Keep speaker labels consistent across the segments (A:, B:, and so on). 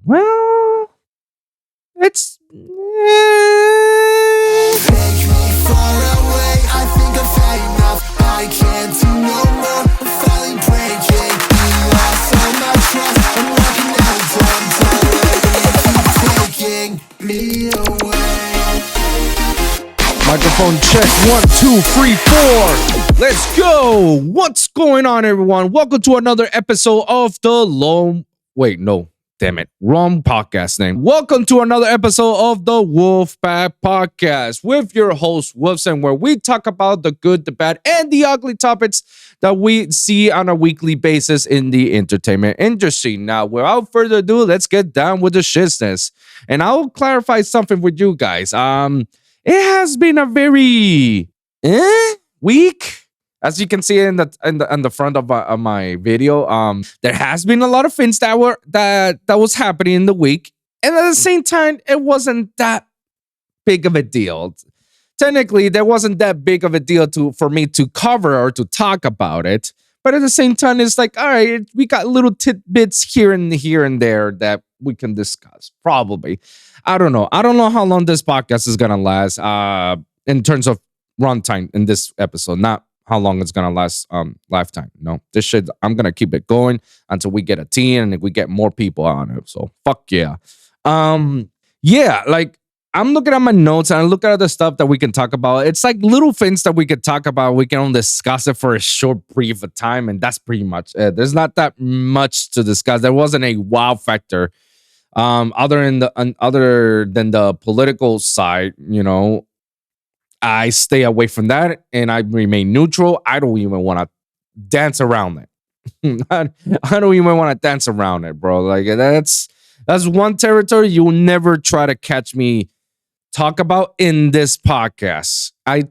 A: Well, it's
B: Take me far away, I think I've had enough. I can't do no more, I'm finally breaking. You lost all my trust, I'm walking out the door. Don't let me keep taking me away.
A: microphone check. 1, 2, 3, 4. Let's go. What's going on, everyone? Welcome to another episode of the wrong podcast name. Welcome to another episode of the WOLVPVCK Podcast with your host, Wolfson, where we talk about the good, the bad, and the ugly topics that we see on a weekly basis in the entertainment industry. Now, without further ado, let's get down with the shitness. And I'll clarify something with you guys. It has been a very week. As you can see in the front of my video, there has been a lot of things that was happening in the week, and at the same time, it wasn't that big of a deal. Technically, there wasn't that big of a deal for me to cover or to talk about it. But at the same time, it's like, all right, we got little tidbits here and there that we can discuss. Probably, I don't know. I don't know how long this podcast is gonna last. In terms of runtime in this episode, not how long it's gonna last lifetime. No, this shit, I'm gonna keep it going until we get a team and we get more people on it. So fuck yeah. Yeah, like I'm looking at my notes and I look at other stuff that we can talk about. It's like little things that we could talk about. We can only discuss it for a short brief of time, and that's pretty much it. There's not that much to discuss. There wasn't a wow factor. Other than the political side, you know. I stay away from that and I remain neutral. I don't even want to dance around it. I don't even want to dance around it, bro. Like that's one territory you will never try to catch me talk about in this podcast. I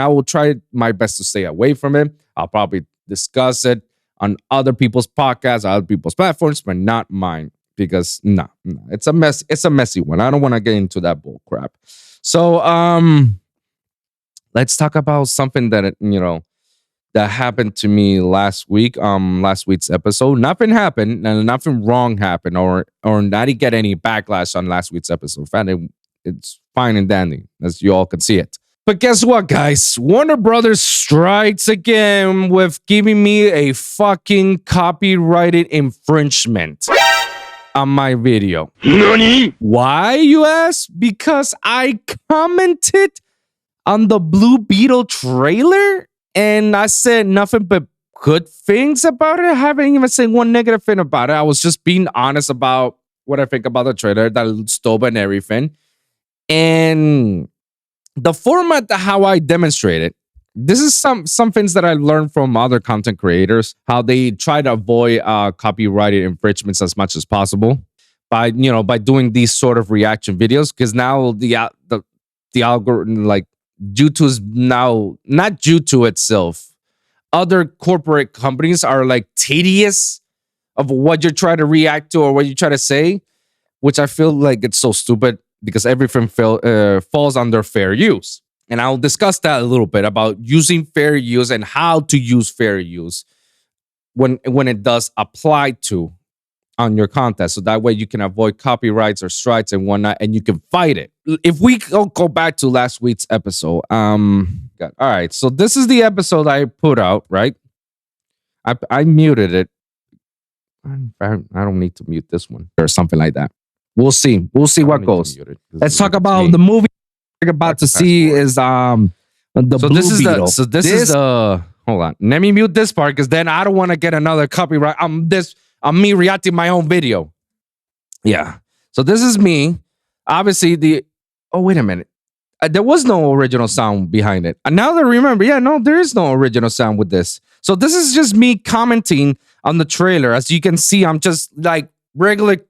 A: will try my best to stay away from it. I'll probably discuss it on other people's podcasts, other people's platforms, but not mine because no, it's a mess. It's a messy one. I don't want to get into that bull crap. So, let's talk about something that that happened to me last week. Last week's episode. Nothing happened, and nothing wrong happened, or I didn't get any backlash on last week's episode. In fact, it's fine and dandy, as you all can see it. But guess what, guys? Warner Brothers strikes again with giving me a fucking copyrighted infringement on my video.
C: NANI?
A: Why, you ask? Because I commented on the Blue Beetle trailer, and I said nothing but good things about it. I haven't even said one negative thing about it. I was just being honest about what I think about the trailer, that it looks dope and everything. And the format, how I demonstrate it, this is some things that I learned from other content creators, how they try to avoid copyrighted infringements as much as possible by doing these sort of reaction videos, because now the algorithm, like, YouTube is now not YouTube itself. Other corporate companies are like tedious of what you're trying to react to or what you try to say, which I feel like it's so stupid because everything falls under fair use. And I'll discuss that a little bit about using fair use and how to use fair use when it does apply to on your content, so that way you can avoid copyrights or strikes and whatnot, and you can fight it. If we go back to last week's episode, all right, so this is the episode I put out, right? I muted it. I don't need to mute this one or something like that. We'll see what goes. Let's talk about the movie we're about to see is the Blue Beetle. Hold on, let me mute this part because then I don't want to get another copyright. I'm me reacting my own video. Yeah. So this is me. Obviously, oh, wait a minute. There was no original sound behind it. And now that I remember, there is no original sound with this. So this is just me commenting on the trailer. As you can see, I'm just like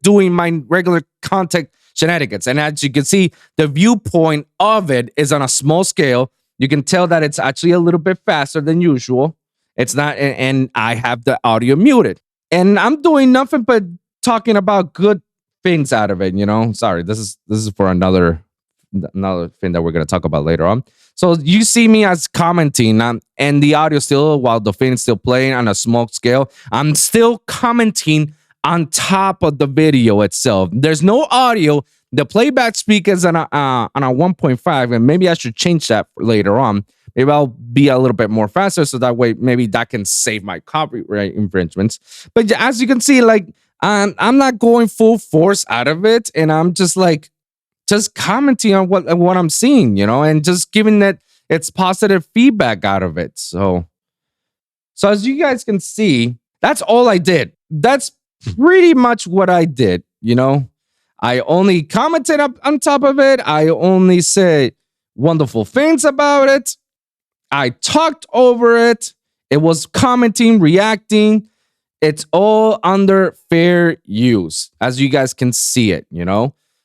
A: doing my regular content shenanigans. And as you can see, the viewpoint of it is on a small scale. You can tell that it's actually a little bit faster than usual. It's not, and I have the audio muted. And I'm doing nothing but talking about good things out of it, Sorry, this is for another thing that we're going to talk about later on. So you see me as commenting, and the audio still, while the thing is still playing on a small scale, I'm still commenting on top of the video itself. There's no audio. The playback speed is on a 1.5, and maybe I should change that later on. Maybe I'll be a little bit more faster, so that way maybe that can save my copyright infringements. But as you can see, like I'm not going full force out of it, and I'm just commenting on what I'm seeing, and just giving it its positive feedback out of it. So as you guys can see, that's all I did. That's pretty much what I did. I only commented up on top of it. I only said wonderful things about it. I talked over it. It was commenting, reacting. It's all under fair use, as you guys can see it,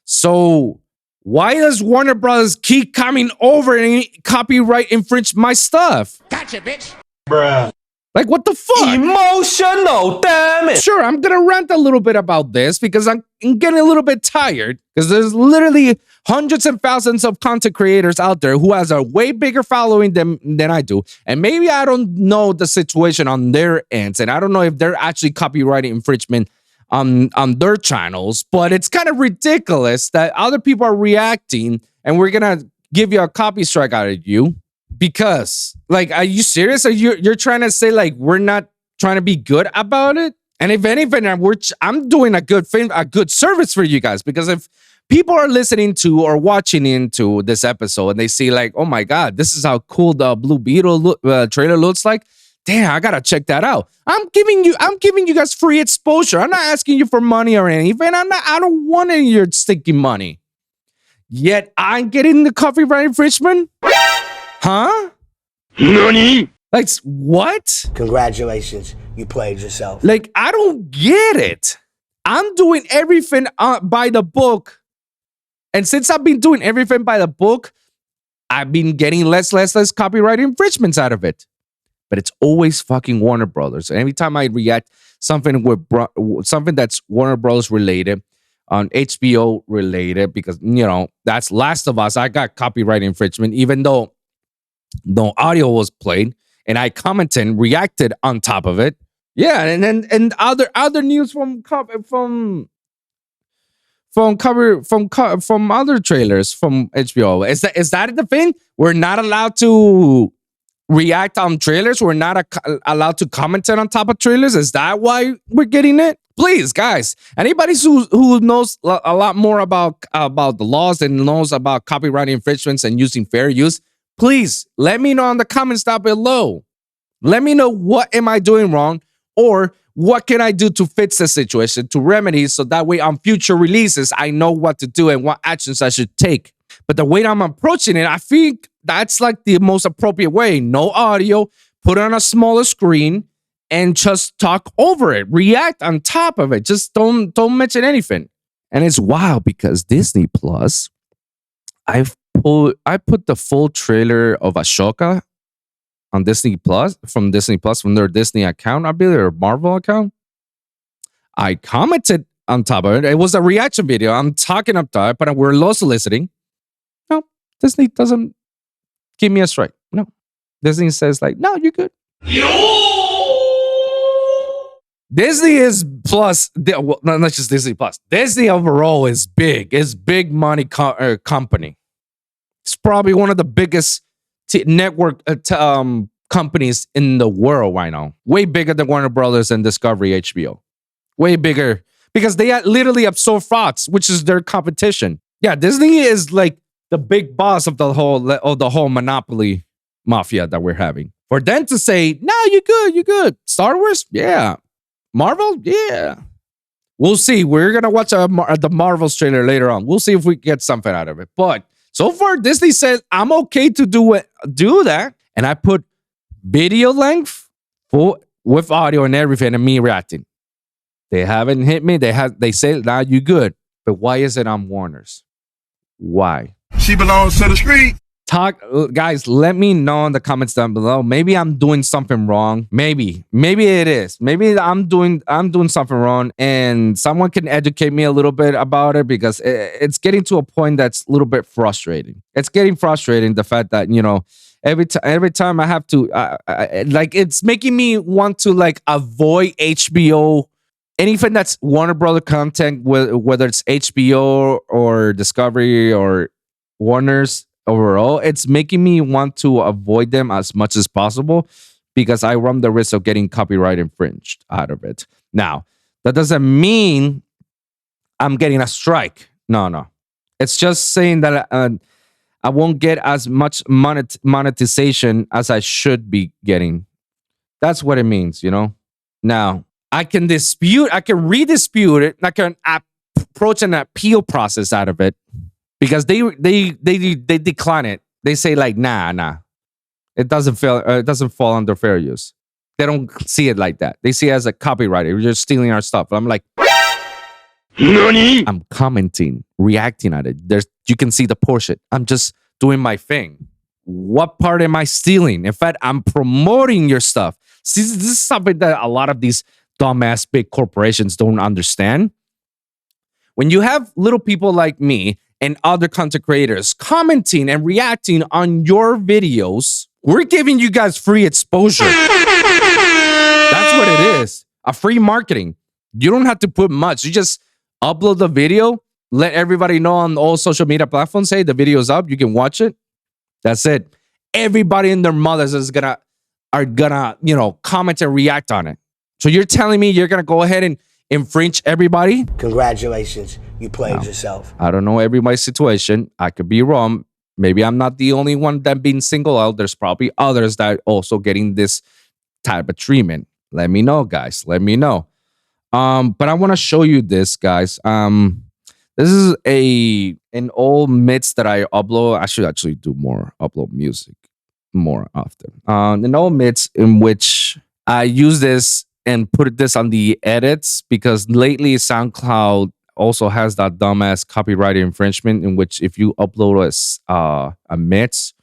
A: So why does Warner Brothers keep coming over and copyright infringe my stuff?
C: Gotcha, bitch.
D: Bruh.
A: Like, what the fuck?
D: Emotional damage.
A: Sure, I'm going to rant a little bit about this because I'm getting a little bit tired because there's literally hundreds and thousands of content creators out there who has a way bigger following than I do. And maybe I don't know the situation on their ends, and I don't know if they're actually copyright infringement on their channels, but it's kind of ridiculous that other people are reacting and we're going to give you a copy strike out of you. Because, like, are you serious? You're trying to say, like, we're not trying to be good about it? And if anything, I'm doing a good thing, a good service for you guys. Because if people are listening to or watching into this episode and they see, like, oh my God, this is how cool the Blue Beetle trailer looks like. Damn, I gotta check that out. I'm giving you guys free exposure. I'm not asking you for money or anything. I don't want any of your stinking money. Yet I'm getting the copyright infringement. Huh?
D: Nani?
A: Like, what?
E: Congratulations, you played yourself.
A: Like, I don't get it. I'm doing everything by the book. And since I've been doing everything by the book, I've been getting less copyright infringements out of it. But it's always fucking Warner Brothers. And every time I react something that's Warner Brothers related, on HBO related, because, that's Last of Us, I got copyright infringement, even though no audio was played, and I commented and reacted on top of it. Yeah, and other news from other trailers from HBO. Is that the thing? We're not allowed to react on trailers. We're not allowed to comment on top of trailers. Is that why we're getting it? Please, guys, anybody who knows a lot more about the laws and knows about copyright infringements and using fair use, please let me know in the comments down below. Let me know what am I doing wrong, or what can I do to fix the situation, to remedy, so that way on future releases, I know what to do and what actions I should take. But the way I'm approaching it, I think that's like the most appropriate way. No audio, put it on a smaller screen, and just talk over it. React on top of it. Just don't mention anything. And it's wild because Disney Plus, I put the full trailer of Ahsoka on Disney Plus, from their Disney account, I believe, or Marvel account. I commented on top of it. It was a reaction video. I'm talking up top, but we're low soliciting. No, Disney doesn't give me a strike. No. Disney says, like, no, you're good. Disney is plus, well, not just Disney Plus. Disney overall is big. It's big money company. It's probably one of the biggest network companies in the world right now. Way bigger than Warner Brothers and Discovery HBO. Way bigger because they literally absorb Fox, which is their competition. Yeah, Disney is like the big boss of the whole monopoly mafia that we're having. For them to say, "No, you're good. Star Wars, yeah. Marvel, yeah." We'll see. We're gonna watch the Marvel's trailer later on. We'll see if we get something out of it. But so far, Disney said I'm okay to do that, and I put video length with audio and everything, and me reacting. They haven't hit me. They say, "Nah, you good." But why is it on Warner's? Why?
D: She belongs to the street.
A: Guys, let me know in the comments down below. Maybe I'm doing something wrong. Maybe it is. Maybe I'm doing something wrong, and someone can educate me a little bit about it, because it's getting to a point that's a little bit frustrating. It's getting frustrating, the fact that, every time I have to, like, it's making me want to, like, avoid HBO anything that's Warner Brother content, whether it's HBO or Discovery or Warner's overall, it's making me want to avoid them as much as possible because I run the risk of getting copyright infringed out of it. Now, that doesn't mean I'm getting a strike. No. It's just saying that I won't get as much monetization as I should be getting. That's what it means, Now, I can redispute it. I can approach an appeal process out of it because they decline it. They say like, nah. It doesn't fall under fair use. They don't see it like that. They see it as a copyright. You're just stealing our stuff. I'm like,
D: NANI?
A: I'm commenting, reacting at it. You can see the portion. I'm just doing my thing. What part am I stealing? In fact, I'm promoting your stuff. See, this is something that a lot of these dumbass big corporations don't understand. When you have little people like me and other content creators commenting and reacting on your videos, we're giving you guys free exposure. That's what it is. A free marketing. You don't have to put much. You just upload the video, let everybody know on all social media platforms, hey, the video's up, you can watch it. That's it. Everybody and their mothers are gonna, comment and react on it. So you're telling me you're gonna go ahead and infringe everybody?
E: Congratulations, you played yourself.
A: I don't know everybody's situation. I could be wrong. Maybe I'm not the only one that being singled out. There's probably others that are also getting this type of treatment. Let me know, guys. Let me know. But I want to show you this, guys. This is an old mix that I upload. I should actually upload music more often. An old mix in which I use this and put this on the edits because lately SoundCloud also has that dumbass copyright infringement in which if you upload a mix,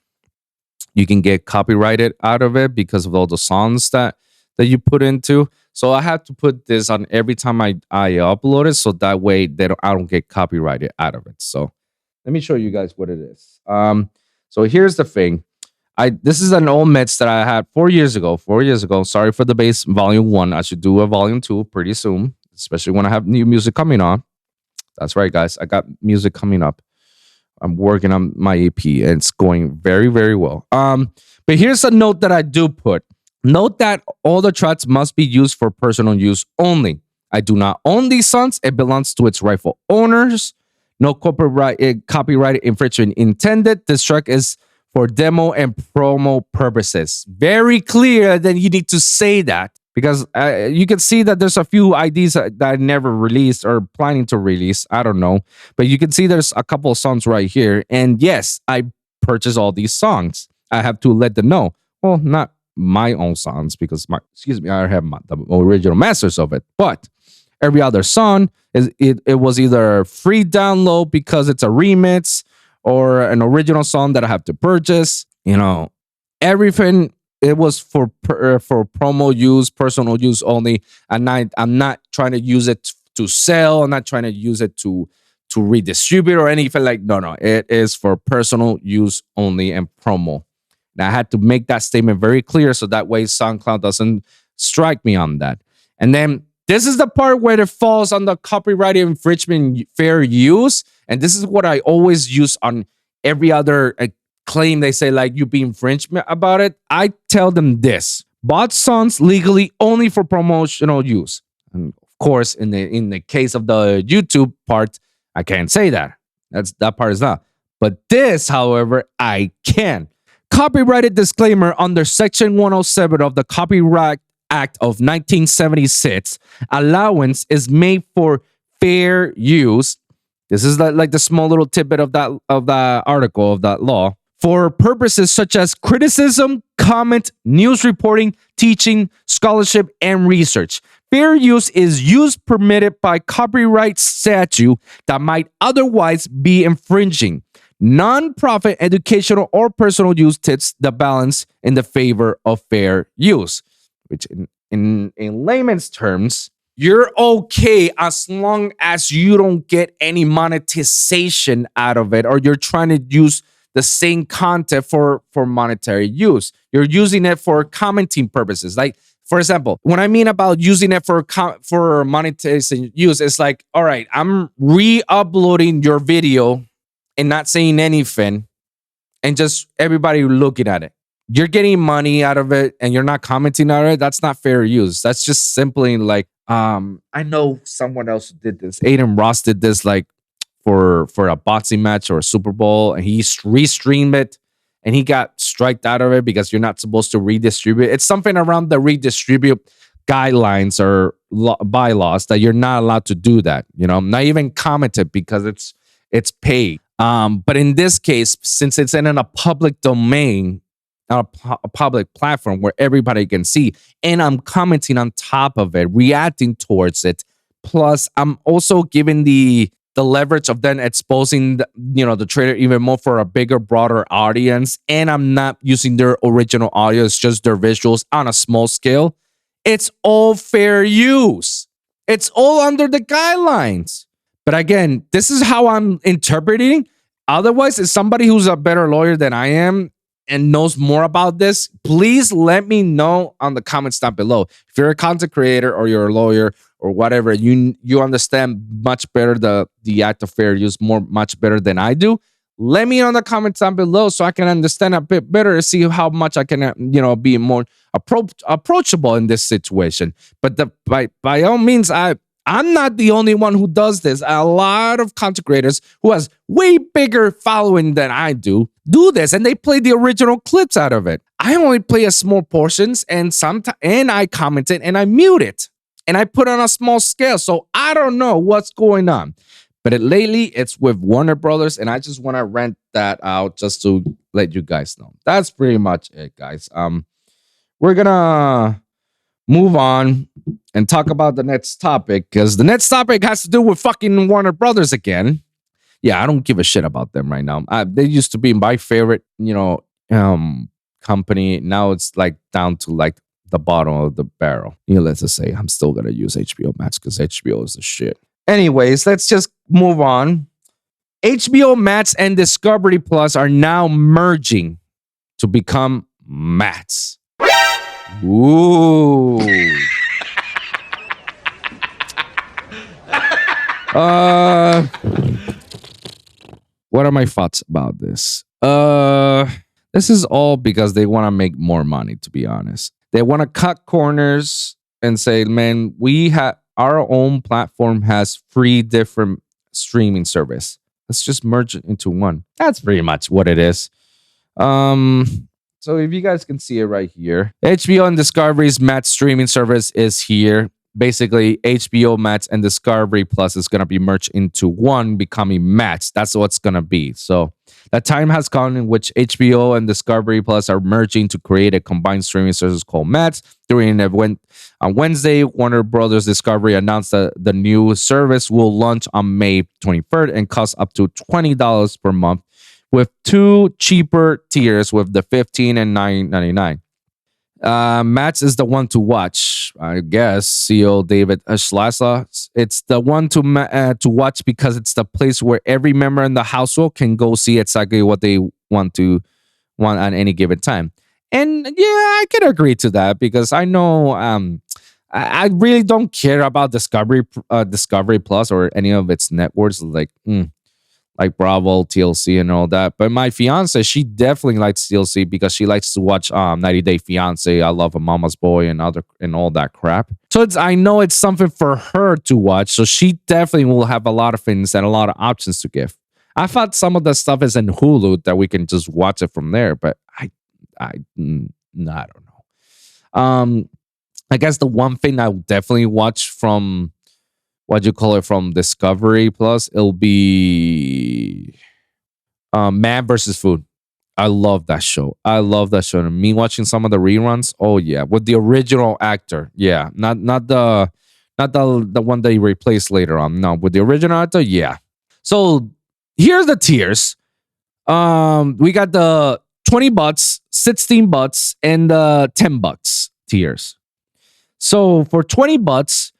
A: you can get copyrighted out of it because of all the songs that you put into. So I have to put this on every time I upload it, so that way I don't get copyrighted out of it. So let me show you guys what it is. So here's the thing. This is an old mix that I had 4 years ago. 4 years ago. Sorry for the bass. Volume 1. I should do a volume 2 pretty soon, especially when I have new music coming on. That's right, guys. I got music coming up. I'm working on my EP, and it's going very, very well. But here's a note that I do put. Note that all the tracks must be used for personal use only. I do not own these songs. It belongs to its rightful owners. No copyright infringement intended. This track is for demo and promo purposes. Very clear that you need to say that because you can see that there's a few IDs that I never released or planning to release. I don't know. But you can see there's a couple of songs right here. And yes, I purchased all these songs. I have to let them know. Well, not my own songs because I have the original masters of it. But every other song it was either free download because it's a remix or an original song that I have to purchase. Everything it was for promo use, personal use only. And I'm not trying to use it to sell. I'm not trying to use it to redistribute or anything like. No. It is for personal use only and promo. And I had to make that statement very clear so that way SoundCloud doesn't strike me on that. And then this is the part where it falls on the copyright infringement fair use. And this is what I always use on every other claim they say like you be infringement about it. I tell them this: bought songs legally only for promotional use. And of course, in the case of the YouTube part, I can't say that. That part is not. But this, however, I can. Copyrighted disclaimer under Section 107 of the Copyright Act of 1976. Allowance is made for fair use. This is like the small little tidbit of that article of that law. For purposes such as criticism, comment, news reporting, teaching, scholarship, and research. Fair use is use permitted by copyright statute that might otherwise be infringing. Non-profit, educational, or personal use tips the balance in the favor of fair use, which in layman's terms, you're okay as long as you don't get any monetization out of it or you're trying to use the same content for monetary use. You're using it for commenting purposes. Like For example, when I mean about using it for monetization use, it's like, all right, I'm re-uploading your video and not saying anything and just everybody looking at it. You're getting money out of it and you're not commenting on it. That's not fair use. That's just simply like, I know someone else did this. Aiden Ross did this like for a boxing match or a Super Bowl, and he restreamed it and he got striked out of it because you're not supposed to redistribute. It's something around the redistribute guidelines or bylaws that you're not allowed to do that. Not even comment it because it's paid. But in this case, since it's in a public domain, a public platform where everybody can see, and I'm commenting on top of it, reacting towards it. Plus, I'm also giving the leverage of then exposing the trailer even more for a bigger, broader audience. And I'm not using their original audio, it's just their visuals on a small scale. It's all fair use. It's all under the guidelines. But again, this is how I'm interpreting. Otherwise, it's somebody who's a better lawyer than I am and knows more about this. Please let me know on the comments down below. If you're a content creator or you're a lawyer or whatever, you understand much better the act of fair use much better than I do. Let me know in the comments down below so I can understand a bit better to see how much I can be more approachable in this situation. But by all means, I'm not the only one who does this. A lot of content creators who has way bigger following than I do this, and they play the original clips out of it. I only play a small portions, and I comment it and I mute it, and I put on a small scale. So I don't know what's going on. But lately, it's with Warner Brothers, and I just want to rent that out just to let you guys know. That's pretty much it, guys. We're gonna move on and talk about the next topic, because the next topic has to do with fucking Warner Brothers again. Yeah, I don't give a shit about them right now. They used to be my favorite, company. Now it's like down to like the bottom of the barrel. Let's just say I'm still gonna use HBO Max because HBO is the shit. Anyways, let's just move on. HBO Max and Discovery Plus are now merging to become Max. Ooh. What are my thoughts about this? This is all because they want to make more money, to be honest. They want to cut corners and say, man, our own platform has 3 different streaming service. Let's just merge it into one. That's pretty much what it is. So if you guys can see it right here, HBO and Discovery's Max streaming service is here. Basically, HBO Max and Discovery Plus is going to be merged into one, becoming Max. That's what it's going to be. So that time has come in which HBO and Discovery Plus are merging to create a combined streaming service called Max. During an event on Wednesday, Warner Brothers Discovery announced that the new service will launch on May 23rd and cost up to $20 per month, with 2 cheaper tiers with the $15 and $9.99. Max is the one to watch, I guess. CEO David Schlosser. It's the one to watch because it's the place where every member in the household can go see exactly what they want on any given time. And yeah, I can agree to that because I know I really don't care about Discovery Plus or any of its networks like Bravo, TLC, and all that. But my fiance, she definitely likes TLC because she likes to watch 90 Day Fiance, I Love a Mama's Boy, and all that crap. So I know it's something for her to watch. So she definitely will have a lot of things and a lot of options to give. I thought some of the stuff is in Hulu that we can just watch it from there, but I don't know. I guess the one thing I will definitely watch from from Discovery Plus, it'll be Man vs. Food. I love that show. And me watching some of the reruns, oh yeah, with the original actor. Yeah, not the one that he replaced later on. No, with the original actor, yeah. So here's the tiers. We got the $20, $16, and the $10 tiers. So for $20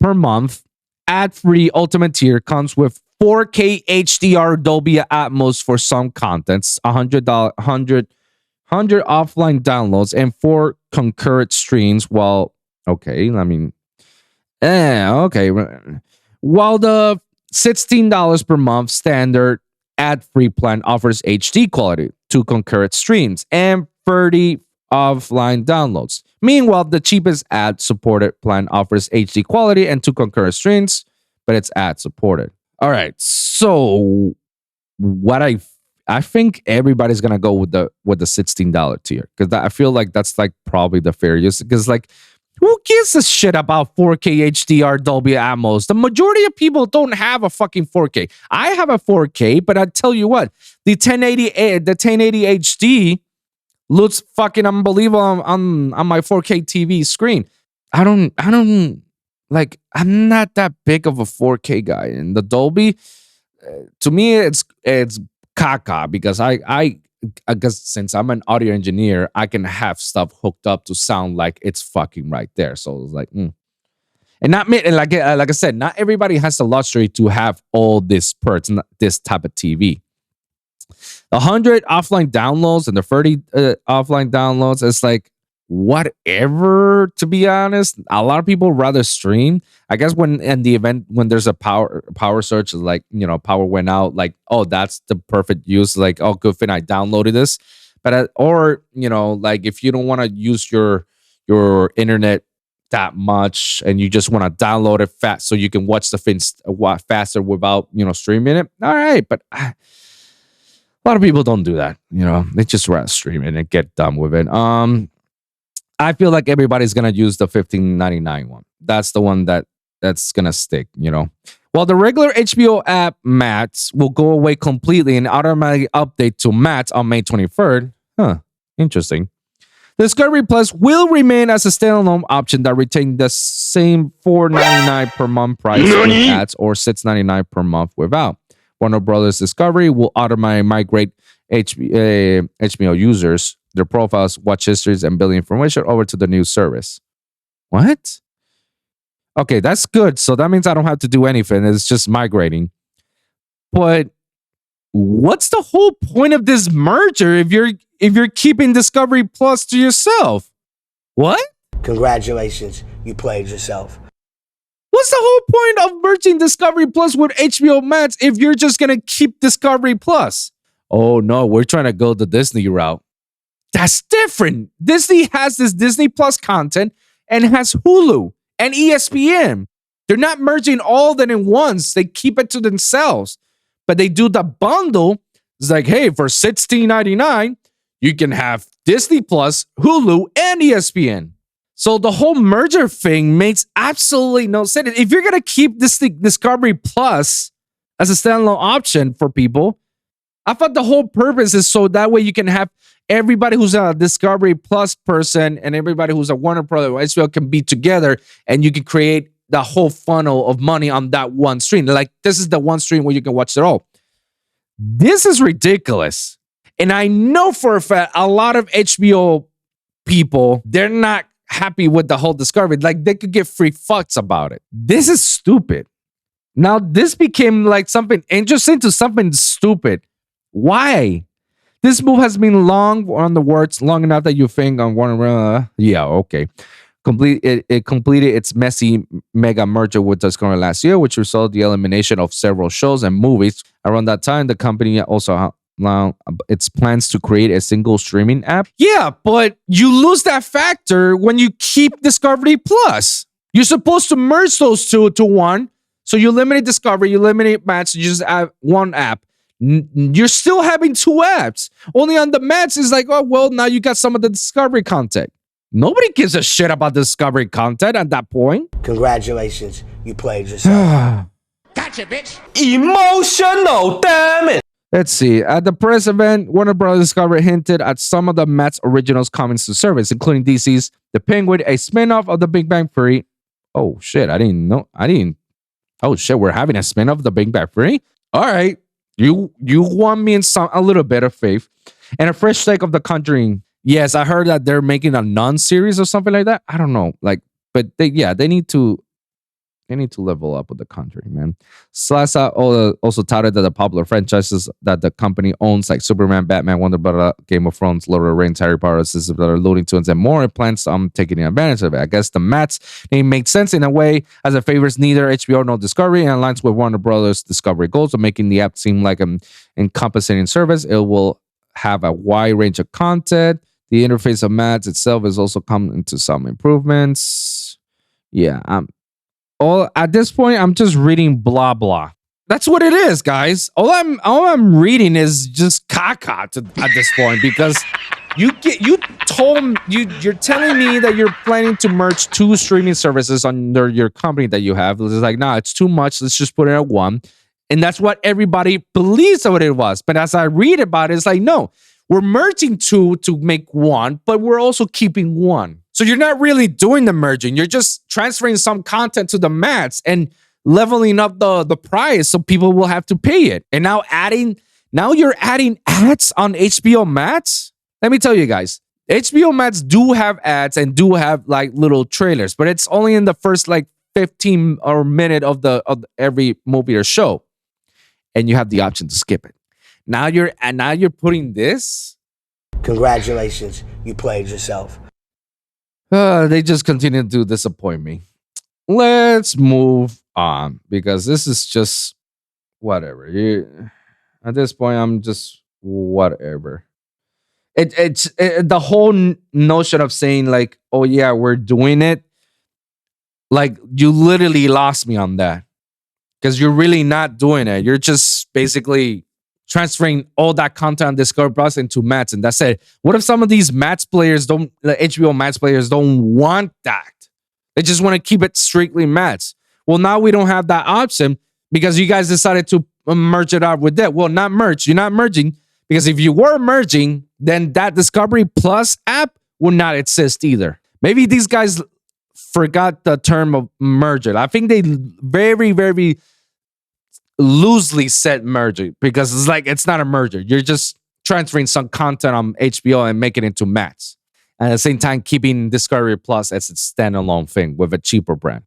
A: per month, ad-free ultimate tier comes with 4K HDR Dolby Atmos for some contents, 100 offline downloads, and 4 concurrent streams, while Okay, I mean, okay. While the $16 per month standard ad-free plan offers HD quality, 2 concurrent streams, and 30 offline downloads. Meanwhile, the cheapest ad-supported plan offers HD quality and 2 concurrent streams, but it's ad-supported. All right, so what I think everybody's gonna go with the $16 tier because I feel like that's like probably the fair use because like who gives a shit about 4K HDR Dolby Atmos? The majority of people don't have a fucking 4K. I have a 4K, but I tell you what, the 1080 HD looks fucking unbelievable on my 4K TV screen. I'm not that big of a 4K guy, and the Dolby, to me, it's caca because I guess since I'm an audio engineer, I can have stuff hooked up to sound like it's fucking right there. So it's like, and not me. And like I said, not everybody has the luxury to have all this perks, this type of TV. The 100 offline downloads and the 30 offline downloads, it's like whatever. To be honest, a lot of people rather stream. I guess when in the event when there's a power surge, like power went out, like that's the perfect use. Like good thing I downloaded this, but or like if you don't want to use your internet that much and you just want to download it fast so you can watch the things faster without streaming it. All right, but a lot of people don't do that. They just rather stream it and get done with it. I feel like everybody's gonna use the $15.99 one. That's the one that's gonna stick. While the regular HBO app Max will go away completely and automatically update to Max on May 23rd. Interesting. Discovery Plus will remain as a standalone option that retains the same $4.99 per month price with ads or $6.99 per month without. Warner Brothers Discovery will automatically migrate HBO users, their profiles, watch histories, and billing information over to the new service. What? Okay, that's good. So that means I don't have to do anything. It's just migrating. But what's the whole point of this merger if you're keeping Discovery Plus to yourself? What?
E: Congratulations, you played yourself.
A: What's the whole point of merging Discovery Plus with HBO Max if you're just going to keep Discovery Plus? Oh no, we're trying to go the Disney route. That's different. Disney has this Disney Plus content and has Hulu and ESPN. They're not merging all that in once. They keep it to themselves. But they do the bundle. It's like, hey, for $16.99, you can have Disney Plus, Hulu, and ESPN. So the whole merger thing makes absolutely no sense. If you're going to keep this Discovery Plus as a standalone option for people, I thought the whole purpose is so that way you can have everybody who's a Discovery Plus person and everybody who's a Warner Brothers HBO can be together and you can create the whole funnel of money on that one stream. Like, this is the one stream where you can watch it all. This is ridiculous. And I know for a fact a lot of HBO people, they're not happy with the whole Discovery. Like, they could get free fucks about it. This is stupid. Now, this became like something interesting to something stupid. Why? This move has been long on the works, long enough that you think on Warner. Yeah, okay. It completed its messy mega merger with Discovery last year, which resulted in the elimination of several shows and movies. Around that time, the company also announced its plans to create a single streaming app. Yeah, but you lose that factor when you keep Discovery Plus. You're supposed to merge those two to one. So you eliminate Discovery, you eliminate Max, you just have one app. You're still having two apps. Only on the Max is like, oh, well, now you got some of the Discovery content. Nobody gives a shit about Discovery content at that point.
E: Congratulations, you played yourself.
D: Gotcha, bitch.
C: Emotional, damn it.
A: Let's see. At the press event, Warner Brothers Discovery hinted at some of the Max originals coming to service, including DC's The Penguin, a spin-off of The Big Bang Theory. Oh, shit. Oh, shit. We're having a spin-off of The Big Bang Theory? All right. You won me in a little bit of faith. And a fresh take of The Conjuring. Yes, I heard that they're making a Nun series or something like that. I don't know. Like, but they need to They need to level up with the country, man. Slasa also touted that the popular franchises that the company owns, like Superman, Batman, Wonder Woman, Game of Thrones, Lord of the Rings, Harry Potter, systems that are Looney Tunes, and more, it plans on taking advantage of it. I guess the Mats name makes sense in a way, as it favors neither HBO nor Discovery and aligns with Warner Brothers' Discovery goals of making the app seem like an encompassing service. It will have a wide range of content. The interface of Mats itself is also come into some improvements. Yeah, all at this point, I'm just reading blah blah. That's what it is, guys. All I'm reading is just caca at this point, because you're telling me that you're planning to merge two streaming services under your company that you have. It's like, nah, it's too much. Let's just put it at one. And that's what everybody believes of what it was. But as I read about it, it's like, no, we're merging two to make one, but we're also keeping one. So you're not really doing the merging. You're just transferring some content to the Mats and leveling up the price so people will have to pay it. And now you're adding ads on HBO Max? Let me tell you guys, HBO Max do have ads and do have like little trailers, but it's only in the first like 15 or minute of every movie or show. And you have the option to skip it. Now you're putting this.
E: Congratulations, you played yourself.
A: They just continue to disappoint me. Let's move on, because this is just whatever. At this point, I'm just whatever. It's the whole notion of saying like, oh yeah, we're doing it. Like, you literally lost me on that, because you're really not doing it. You're just basically transferring all that content on Discovery Plus into Mats, and that's it. What if some of these Mats players don't, the HBO Mats players don't want that? They just want to keep it strictly Mats. Well, now we don't have that option because you guys decided to merge it out with that. Well, not merge. You're not merging, because if you were merging, then that Discovery Plus app would not exist either. Maybe these guys forgot the term of merger. I think they very, very loosely said merger, because it's like, it's not a merger. You're just transferring some content on HBO and making it into Mats. And at the same time, keeping Discovery Plus as its standalone thing with a cheaper brand.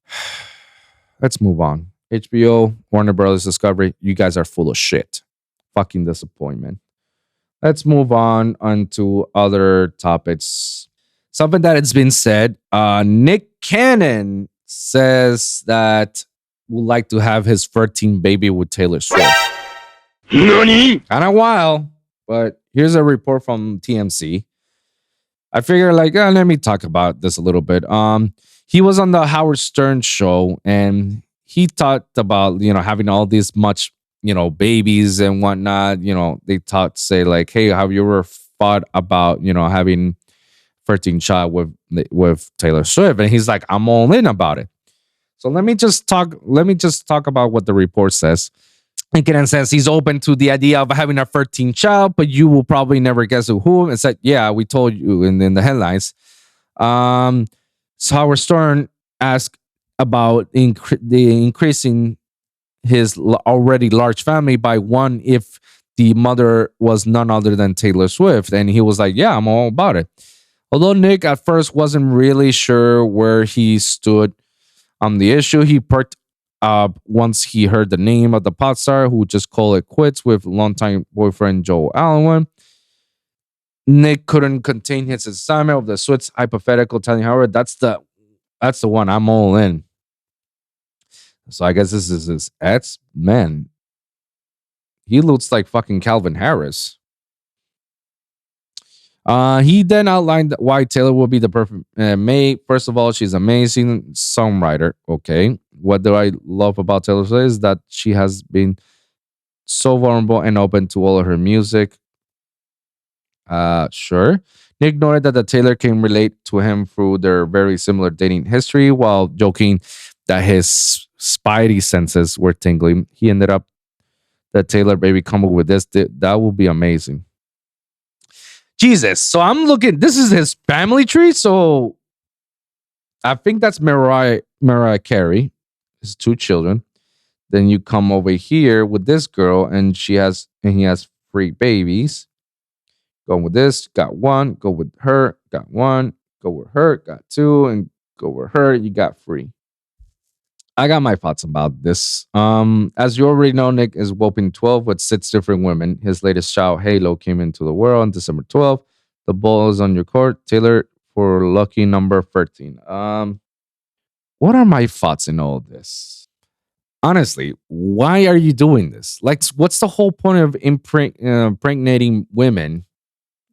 A: Let's move on. HBO, Warner Brothers Discovery, you guys are full of shit. Fucking disappointment. Let's move on to other topics. Something that has been said. Nick Cannon says that would like to have his 13th baby with Taylor Swift.
D: NANI?
A: Kind of wild, but here's a report from TMC. I figure like, let me talk about this a little bit. He was on the Howard Stern show, and he talked about, having all these much, babies and whatnot. They say like, hey, have you ever thought about, having 13 child with Taylor Swift? And he's like, I'm all in about it. So let me just talk about what the report says. And Cannon says he's open to the idea of having a 13th child, but you will probably never guess who. And said, yeah, we told you in the headlines. So Howard Stern asked about increasing his already large family by one if the mother was none other than Taylor Swift. And he was like, yeah, I'm all about it. Although Nick at first wasn't really sure where he stood on the issue, he perked up once he heard the name of the pop star who just called it quits with longtime boyfriend Joel Allen. Nick couldn't contain his excitement of the Swift's hypothetical, telling Howard, that's the one, I'm all in. So I guess this is his ex. Man, he looks like fucking Calvin Harris. He then outlined why Taylor will be the perfect mate. First of all, she's amazing songwriter. Okay. What do I love about Taylor Swift is that she has been so vulnerable and open to all of her music. Sure. Nick noted that the Taylor can relate to him through their very similar dating history, while joking that his spidey senses were tingling. He ended up that Taylor baby come up with this. That will be amazing. Jesus. So I'm looking, this is his family tree. So I think that's Mariah Carey, his two children. Then you come over here with this girl, and he has 3 babies. Go with this, got 1. Go with her, got 1. Go with her, got 2. And go with her, you got 3. I got my thoughts about this. As you already know, Nick is whooping 12 with 6 different women. His latest child, Halo, came into the world on December 12th. The ball is on your court, Taylor, for lucky number 13. What are my thoughts in all this? Honestly, why are you doing this? Like, what's the whole point of impregnating women?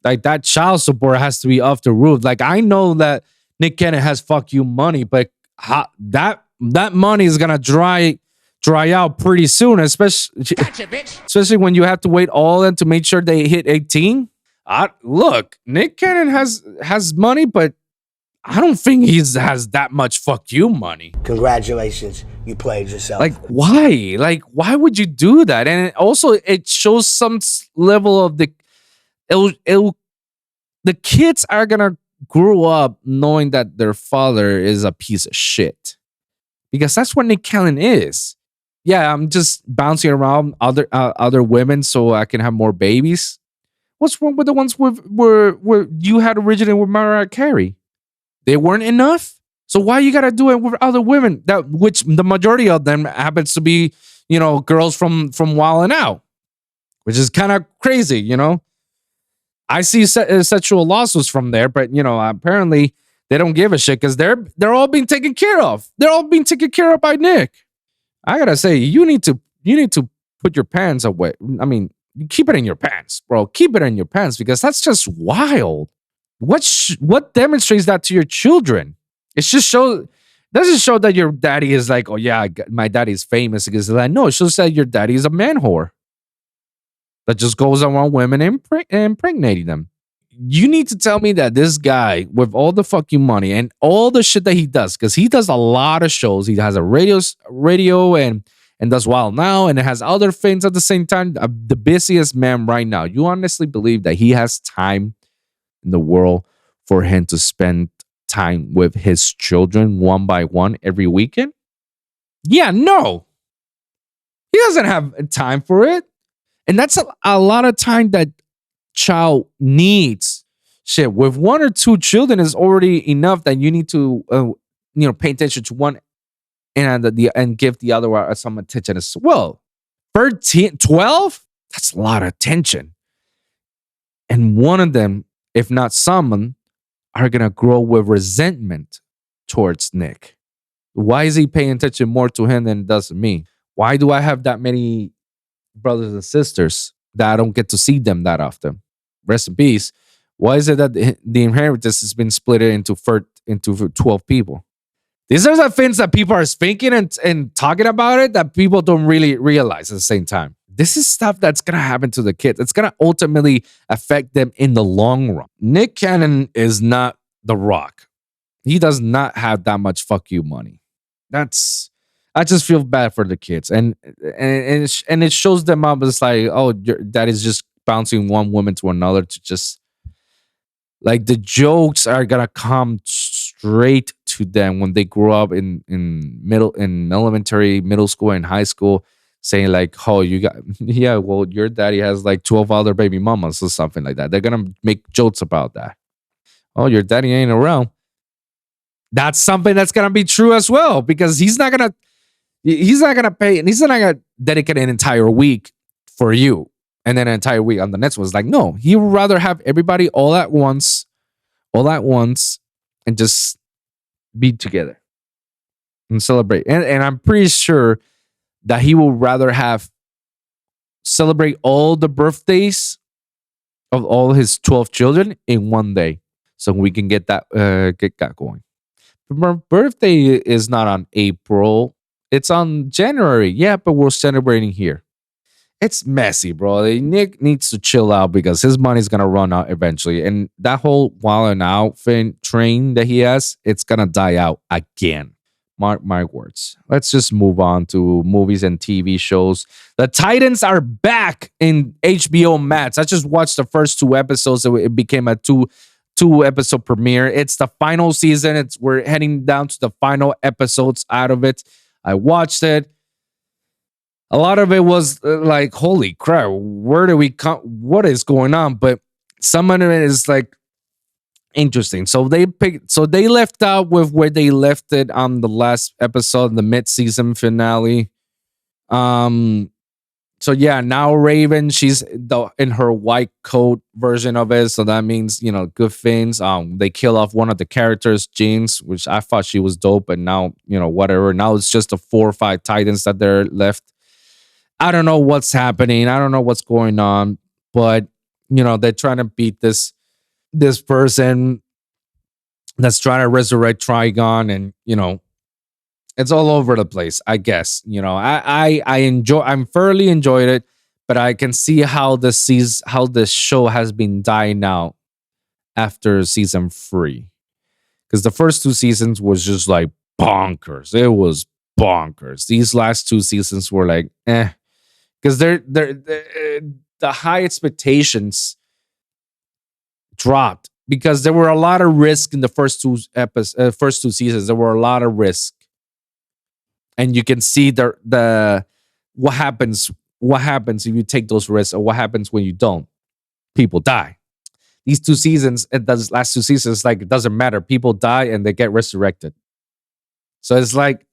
A: Like, that child support has to be off the roof. Like, I know that Nick Cannon has fuck you money, but that money is gonna dry out pretty soon, especially when you have to wait all in to make sure they hit 18. Look, Nick Cannon has money, but I don't think he has that much fuck you money.
E: Congratulations, you played yourself.
A: Like, why? Like, why would you do that? And it shows some level of the kids are gonna grow up knowing that their father is a piece of shit, because that's what Nick Cannon is. Yeah, I'm just bouncing around other women so I can have more babies. What's wrong with the ones where you had originally with Mariah Carey? They weren't enough. So why you gotta do it with other women? That which the majority of them happens to be, girls from Wild 'N Out, which is kind of crazy. I see sexual lawsuits from there, but apparently they don't give a shit because they're all being taken care of. They're all being taken care of by Nick. I gotta say, you need to put your pants away. I mean, keep it in your pants, bro. Keep it in your pants, because that's just wild. What demonstrates that to your children? It just doesn't show that your daddy is like, oh yeah, my daddy's famous because of that. No, it shows that your daddy is a man whore that just goes around women and impregnating them. You need to tell me that this guy with all the fucking money and all the shit that he does, because he does a lot of shows. He has a radio and does Wild Now, and it has other things at the same time. The busiest man right now. You honestly believe that he has time in the world for him to spend time with his children one by one every weekend? Yeah, no. He doesn't have time for it. And that's a lot of time that child needs. Shit, with 1 or 2 children is already enough that you need to pay attention to one and give the other one some attention as well. 13, 12? That's a lot of attention. And one of them, if not some, are going to grow with resentment towards Nick. Why is he paying attention more to him than it does to me? Why do I have that many brothers and sisters that I don't get to see them that often? Rest in peace. Why is it that the inheritance has been split into 12 people? These are the things that people are thinking and talking about it that people don't really realize at the same time. This is stuff that's going to happen to the kids. It's going to ultimately affect them in the long run. Nick Cannon is not The Rock. He does not have that much fuck you money. I just feel bad for the kids. And it shows them up as like, oh, your dad is just bouncing one woman to another to just, like, the jokes are going to come straight to them when they grow up in elementary, middle school, and high school, saying like, oh, your daddy has like 12 other baby mamas or something like that. They're going to make jokes about that. Oh, your daddy ain't around. That's something that's going to be true as well, because he's not going to pay, and he's not going to dedicate an entire week for you and then an entire week on the next one. It's like, no, he would rather have everybody all at once, and just be together and celebrate. And I'm pretty sure that he would rather celebrate all the birthdays of all his 12 children in one day, so we can get that going. My birthday is not on April, it's on January. Yeah, but we're celebrating here. It's messy, bro. Nick needs to chill out because his money's gonna run out eventually, and that whole Wild 'N Out train that he has, it's gonna die out again. Mark my words. Let's just move on to movies and TV shows. The Titans are back in HBO Max. I just watched the first 2 episodes, so it became a two episode premiere. It's the final season. We're heading down to the final episodes out of it. I watched it. A lot of it was like, holy crap, where do we come? What is going on? But some of it is like, Interesting. So they left out with where they left it on the last episode, the mid-season finale. Um so yeah, now Raven, she's in her white coat version of it. So that means, good things. They kill off one of the characters, Jeans, which I thought she was dope, but now, whatever. Now it's just the 4 or 5 Titans that they're left. I don't know what's happening. I don't know what's going on, but they're trying to beat this person that's trying to resurrect Trigon, and it's all over the place. I guess I'm thoroughly enjoyed it, but I can see how this show has been dying out after season 3, because the first 2 seasons was just like bonkers. It was bonkers. These last 2 seasons were like because the high expectations dropped because there were a lot of risk in the first 2 seasons. There were a lot of risk, and you can see the what happens if you take those risks, or what happens when you don't. People die. These 2 seasons, those last 2 seasons, like, it doesn't matter. People die and they get resurrected. So it's like,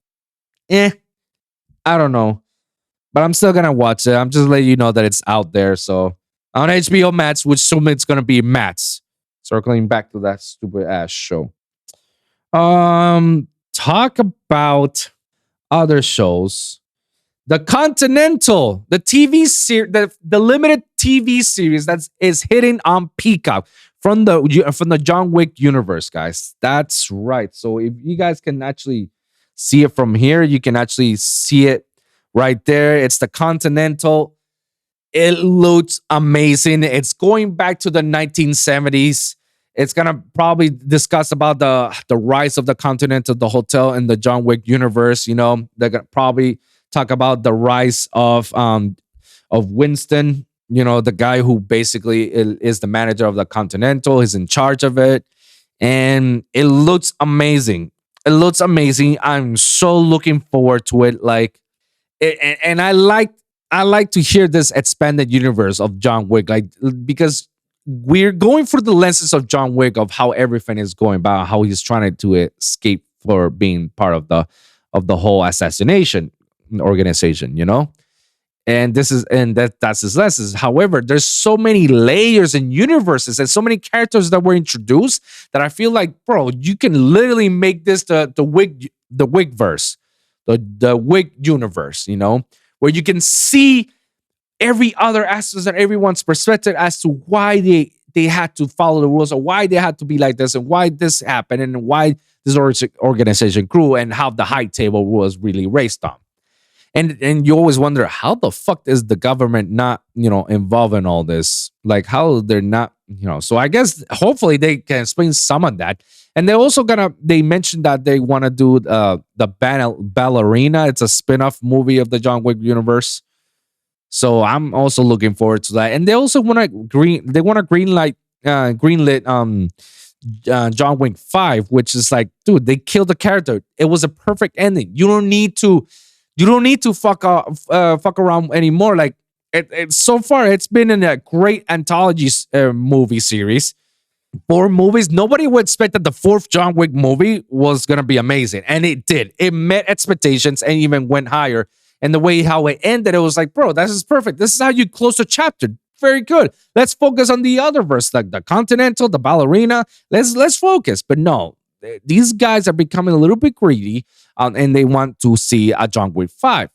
A: I don't know, but I'm still gonna watch it. I'm just letting you know that it's out there. So on HBO Max, which assume it's gonna be Max. Circling back to that stupid ass show. Talk about other shows. The Continental, the TV series, the limited TV series that is hitting on Peacock from the John Wick universe, guys. That's right. So if you guys can actually see it from here, you can actually see it right there. It's the Continental. It looks amazing. It's going back to the 1970s. It's gonna probably discuss about the rise of the Continental, the hotel in the John Wick universe. They're gonna probably talk about the rise of Winston. The guy who basically is the manager of the Continental. He's in charge of it, and it looks amazing. It looks amazing. I'm so looking forward to it. And I like to hear this expanded universe of John Wick, because we're going through the lenses of John Wick, of how everything is going about, how he's trying to escape for being part of the whole assassination organization, and that's his lessons. However, there's so many layers and universes and so many characters that were introduced that I feel like, bro, you can literally make this the Wick verse, the Wick universe, where you can see every other aspect and everyone's perspective as to why they had to follow the rules, or why they had to be like this, and why this happened, and why this organization grew, and how the high table was really raised on. And you always wonder, how the fuck is the government not, involved in all this? Like, how they're not, So I guess hopefully they can explain some of that. And they're also they mentioned that they want to do the Ballerina. It's a spin-off movie of the John Wick universe. So I'm also looking forward to that. And they also want to greenlit John Wick 5, which is like, dude, they killed the character. It was a perfect ending. You don't need to fuck around anymore. Like, so far, it's been in a great anthology movie series. 4 movies. Nobody would expect that the 4th John Wick movie was gonna be amazing, and it did. It met expectations and even went higher. And the way how it ended, it was like, bro, this is perfect. This is how you close the chapter. Very good. Let's focus on the other verse, like the Continental, the Ballerina. Let's focus. But no, these guys are becoming a little bit greedy, and they want to see a John Wick 5,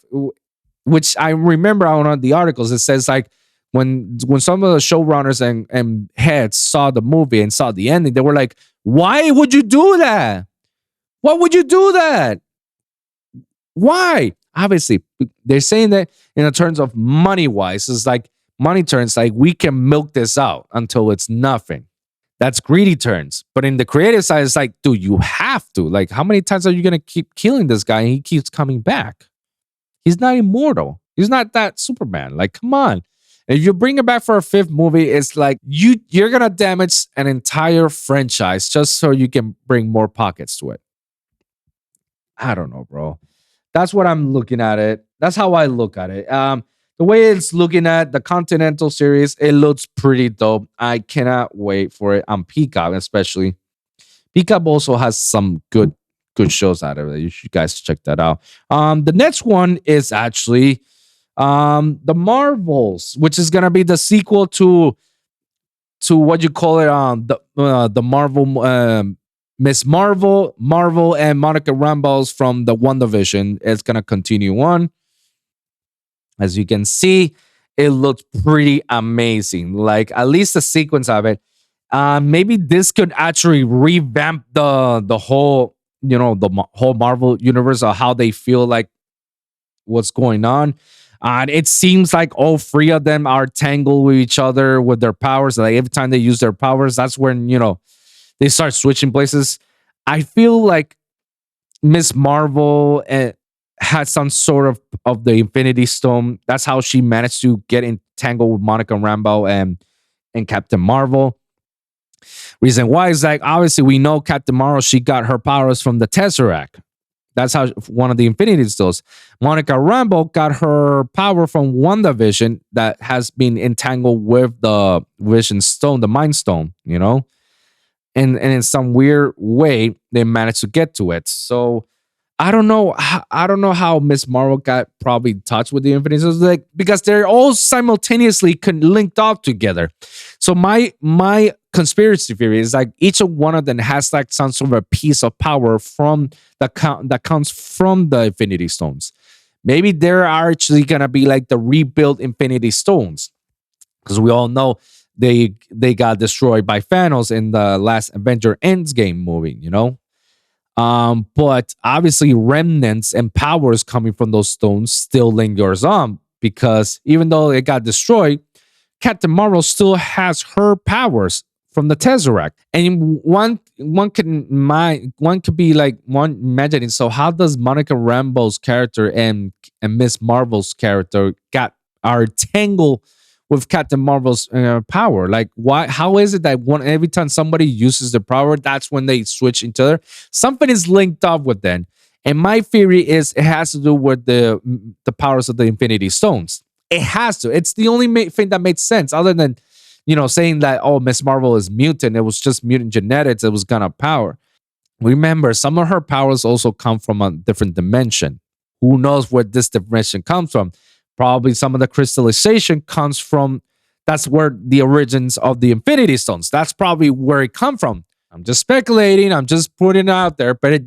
A: which I remember on one of the articles. It says, like, when some of the showrunners and heads saw the movie and saw the ending, they were like, why would you do that? Why would you do that? Why? Obviously, they're saying that in the terms of money-wise. It's like money terms, like, we can milk this out until it's nothing. That's greedy turns. But in the creative side, it's like, dude, you have to. Like, how many times are you going to keep killing this guy and he keeps coming back? He's not immortal. He's not that Superman. Like, come on. If you bring it back for a 5th movie, it's like you're going to damage an entire franchise just so you can bring more pockets to it. I don't know, bro. That's what I'm looking at it. That's how I look at it. The the way it's looking at the Continental series, it looks pretty dope. I cannot wait for it on Peacock, especially. Peacock also has some good shows out of it. You should guys check that out. The next one is actually the Marvels, which is gonna be the sequel to what you call it, the Marvel, Miss Marvel and Monica Rambeau's from the WandaVision. It's gonna continue on. As you can see, it looks pretty amazing. Like, at least the sequence of it. Maybe this could actually revamp the whole, whole Marvel universe, or how they feel like what's going on. And it seems like all three of them are tangled with each other with their powers. Like, every time they use their powers, that's when, they start switching places. I feel like Miss Marvel had some sort of the Infinity Stone. That's how she managed to get entangled with Monica Rambeau and Captain Marvel. Reason why is, like, obviously we know Captain Marvel, she got her powers from the Tesseract. That's how one of the Infinity Stones. Monica Rambeau got her power from WandaVision that has been entangled with the Vision Stone, the Mind Stone, And in some weird way, they managed to get to it. So I don't know how Miss Marvel got probably in touch with the Infinity Stones, like, because they're all simultaneously linked up together. So my conspiracy theory is, like, each of one of them has, like, some sort of a piece of power from that comes from the Infinity Stones. Maybe they're actually gonna be like the rebuilt Infinity Stones, because we all know they got destroyed by Thanos in the last Avenger Endgame movie, But obviously remnants and powers coming from those stones still lingers on, because even though it got destroyed, Captain Marvel still has her powers from the Tesseract. And one could be like imagining, so how does Monica Rambeau's character and Miss Marvel's character are tangled with Captain Marvel's power? Like, why? How is it that every time somebody uses their power, that's when they switch each other? Something is linked up with them. And my theory is it has to do with the powers of the Infinity Stones. It has to. It's the only thing that makes sense, other than, saying that, oh, Miss Marvel is mutant. It was just mutant genetics. It was gonna power. Remember, some of her powers also come from a different dimension. Who knows where this dimension comes from? Probably some of the crystallization comes from, that's where the origins of the Infinity Stones. That's probably where it come from. I'm just speculating. I'm just putting it out there. But,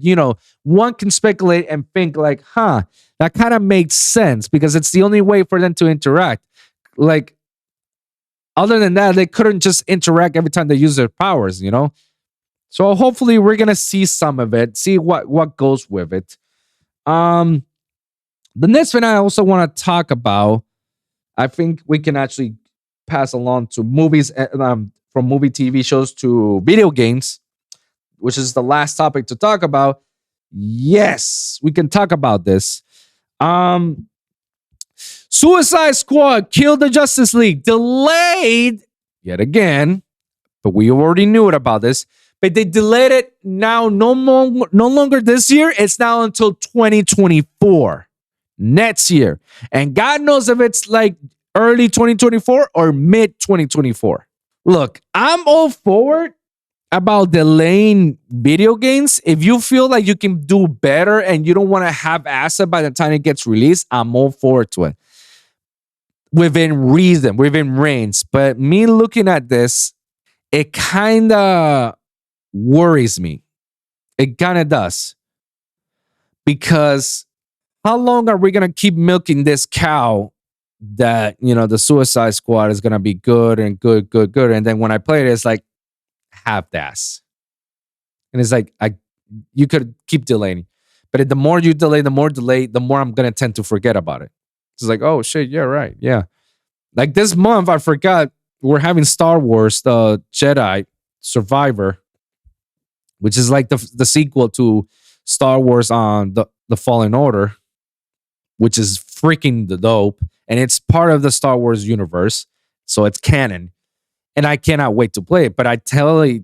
A: one can speculate and think like, that kind of makes sense, because it's the only way for them to interact. Like, other than that, they couldn't just interact every time they use their powers, So hopefully we're going to see some of it, see what goes with it. The next thing I also want to talk about, I think we can actually pass along to movies, from movie TV shows to video games, which is the last topic to talk about. Yes, we can talk about this. Suicide Squad Kill the Justice League delayed yet again, but we already knew it about this. But they delayed it now, no longer this year. It's now until 2024, next year. And God knows if it's like early 2024 or mid 2024. Look, I'm all for it about delaying video games. If you feel like you can do better and you don't want to have asset by the time it gets released, I'm all forward to it. Within reason, within range. But me looking at this, it kind of worries me. It kind of does. Because how long are we going to keep milking this cow that, the Suicide Squad is going to be good and good. And then when I play it, it's like half-ass. And it's like, you could keep delaying. But the more you delay, the more I'm going to tend to forget about it. It's like, oh, shit, yeah, right, yeah. Like this month, I forgot we're having Star Wars, the Jedi Survivor, which is like the sequel to Star Wars on the Fallen Order, which is freaking dope. And it's part of the Star Wars universe, so it's canon. And I cannot wait to play it. But I totally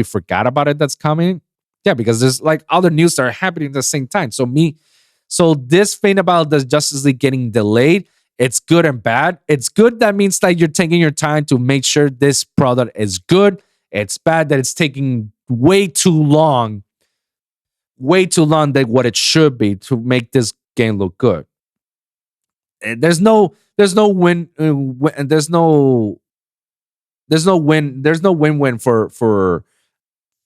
A: forgot about it that's coming. Yeah, because there's like other news that are happening at the same time. So this thing about the Justice League getting delayed, It's good and bad. It's good, that means that you're taking your time to make sure this product is good. It's bad that it's taking way too long than what it should be to make this game look good. And there's no win, there's no win-win for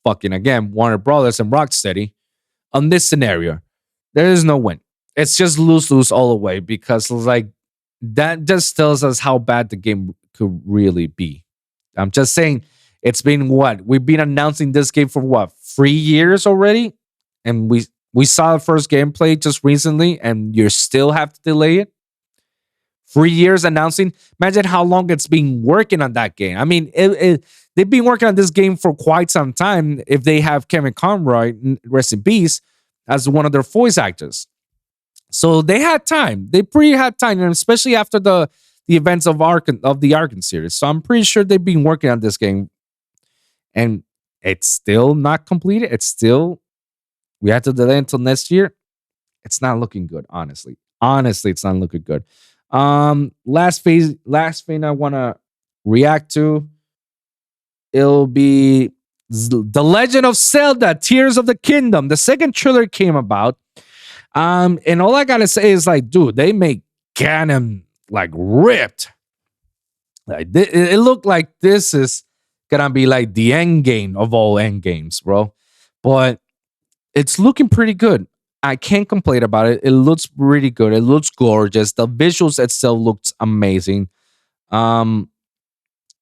A: fucking, again, Warner Brothers and Rocksteady on this scenario. There is no win. It's just lose all the way, because like that just tells us how bad the game could really be. I'm just saying, it's been what? We've been announcing this game for what, 3 years already? And we saw the first gameplay just recently, and you still have to delay it. 3 years announcing. Imagine how long it's been working on that game. I mean, they've been working on this game for quite some time. If they have Kevin Conroy, rest in peace, as one of their voice actors, so they had time. They pretty had time, and especially after the events of the Arkham series. So I'm pretty sure they've been working on this game, and it's still not completed. It's still, we have to delay until next year. It's not looking good, honestly. Honestly, it's not looking good. Last thing I want to react to, it'll be The Legend of Zelda: Tears of the Kingdom. The second trailer came about. And all I gotta say is, like, dude, they make Ganon like ripped. Like, it looked like this is gonna be like the end game of all end games, bro. But it's looking pretty good. I can't complain about it. It looks really good. It looks gorgeous. The visuals itself looks amazing.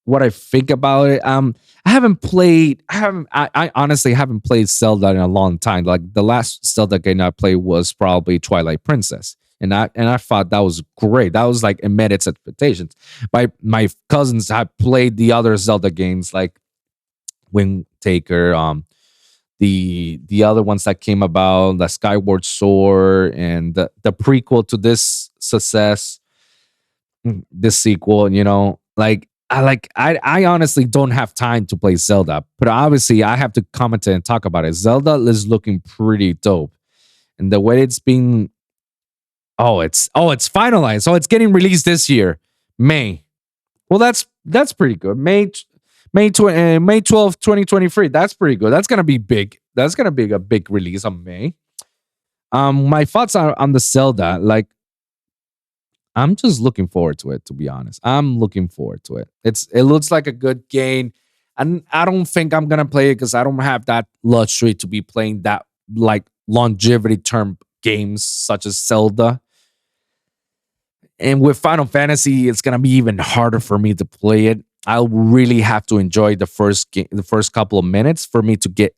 A: What I think about it, I honestly haven't played Zelda in a long time. Like, the last Zelda game I played was probably Twilight Princess. And I thought that was great. That was like, it met its expectations. My cousins had played the other Zelda games, like Wind Taker, the other ones that came about, the Skyward Sword, and the prequel to this success, this sequel, I honestly don't have time to play Zelda, but obviously I have to comment and talk about it. Zelda is looking pretty dope. And the way it's being, it's finalized. So it's getting released this year, May. Well, that's pretty good. May 12th, 2023. That's pretty good. That's gonna be big. That's gonna be a big release on May. My thoughts are on the Zelda. Like, I'm just looking forward to it, to be honest. I'm looking forward to it. It looks like a good game. And I don't think I'm gonna play it because I don't have that luxury to be playing that, like, longevity term games such as Zelda. And with Final Fantasy, it's gonna be even harder for me to play it. I'll really have to enjoy the first couple of minutes for me to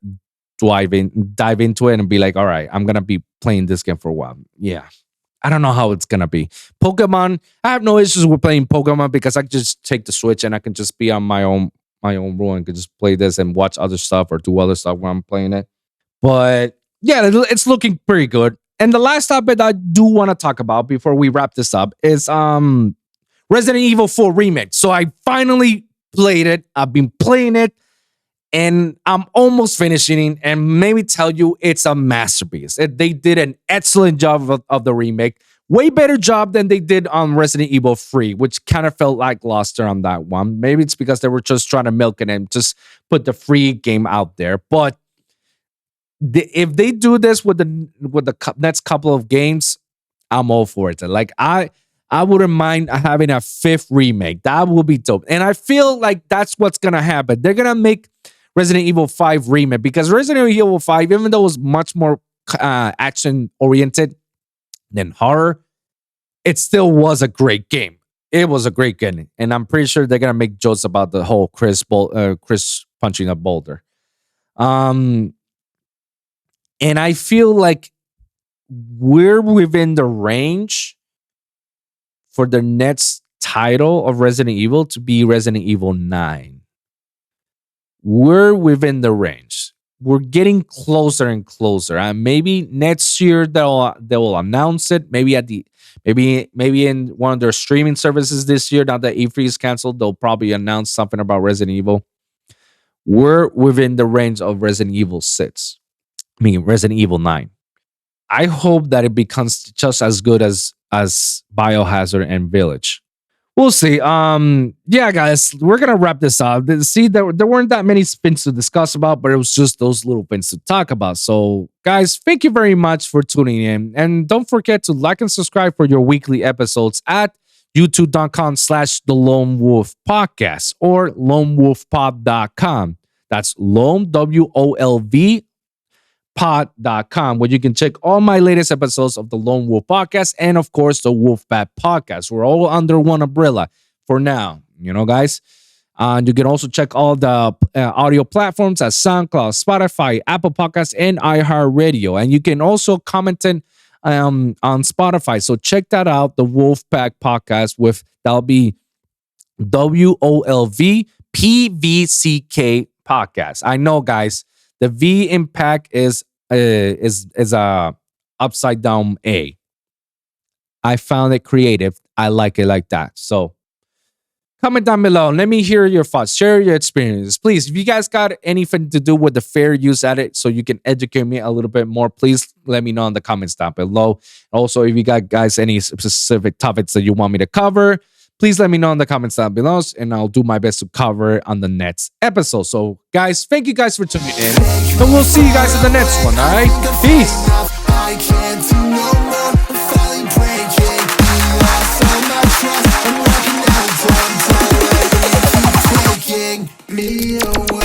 A: dive into it and be like, all right, I'm gonna be playing this game for a while. Yeah, I don't know how it's gonna be. Pokemon, I have no issues with playing Pokemon because I can just take the Switch and I can just be on my own rule and can just play this and watch other stuff or do other stuff when I'm playing it. But yeah, it's looking pretty good. And the last topic I do want to talk about before we wrap this up is Resident Evil 4 Remake. So I finally played it. I've been playing it, and I'm almost finishing it. And maybe tell you, it's a masterpiece. They did an excellent job of the remake. Way better job than they did on Resident Evil 3, which kind of felt lackluster on that one. Maybe it's because they were just trying to milk it and just put the free game out there. But if they do this with the next couple of games, I'm all for it. Like, I wouldn't mind having a 5th remake. That would be dope. And I feel like that's what's going to happen. They're going to make Resident Evil 5 remake, because Resident Evil 5, even though it was much more action-oriented than horror, it still was a great game. It was a great game. And I'm pretty sure they're going to make jokes about the whole Chris punching a boulder. And I feel like we're within the range for the next title of Resident Evil to be Resident Evil 9. We're within the range. We're getting closer and closer. And maybe next year they will announce it. Maybe in one of their streaming services this year. Now that E3 is canceled, they'll probably announce something about Resident Evil. We're within the range of Resident Evil 6. I mean, Resident Evil 9. I hope that it becomes just as good as Biohazard and Village. We'll see. Yeah, guys, we're gonna wrap this up. See, there weren't that many spins to discuss about, but it was just those little things to talk about. So, guys, thank you very much for tuning in, and don't forget to like and subscribe for your weekly episodes at youtube.com/The Lone Wolf Podcast or lonewolfpod.com. That's Lone WOLV pod.com, where you can check all my latest episodes of the Lone Wolf Podcast and, of course, the Wolfpack Podcast. We're all under one umbrella for now, guys. And you can also check all the audio platforms at SoundCloud, Spotify, Apple Podcasts, and iHeartRadio. And you can also comment on Spotify. So check that out, the Wolfpack Podcast that'll be WOLVPVCK Podcast. I know, guys. The V in pack is a upside down A. I found it creative. I like it like that. So comment down below. Let me hear your thoughts. Share your experiences. Please, if you guys got anything to do with the fair use edit so you can educate me a little bit more, please let me know in the comments down below. Also, if you got guys any specific topics that you want me to cover, please let me know in the comments down below, and I'll do my best to cover on the next episode. So, guys, thank you guys for tuning in, and we'll see you guys in the next one, all right? Peace.
B: I can't do no more. I'm finally breaking. You lost all my trust. I'm walking out of time. Taking me away.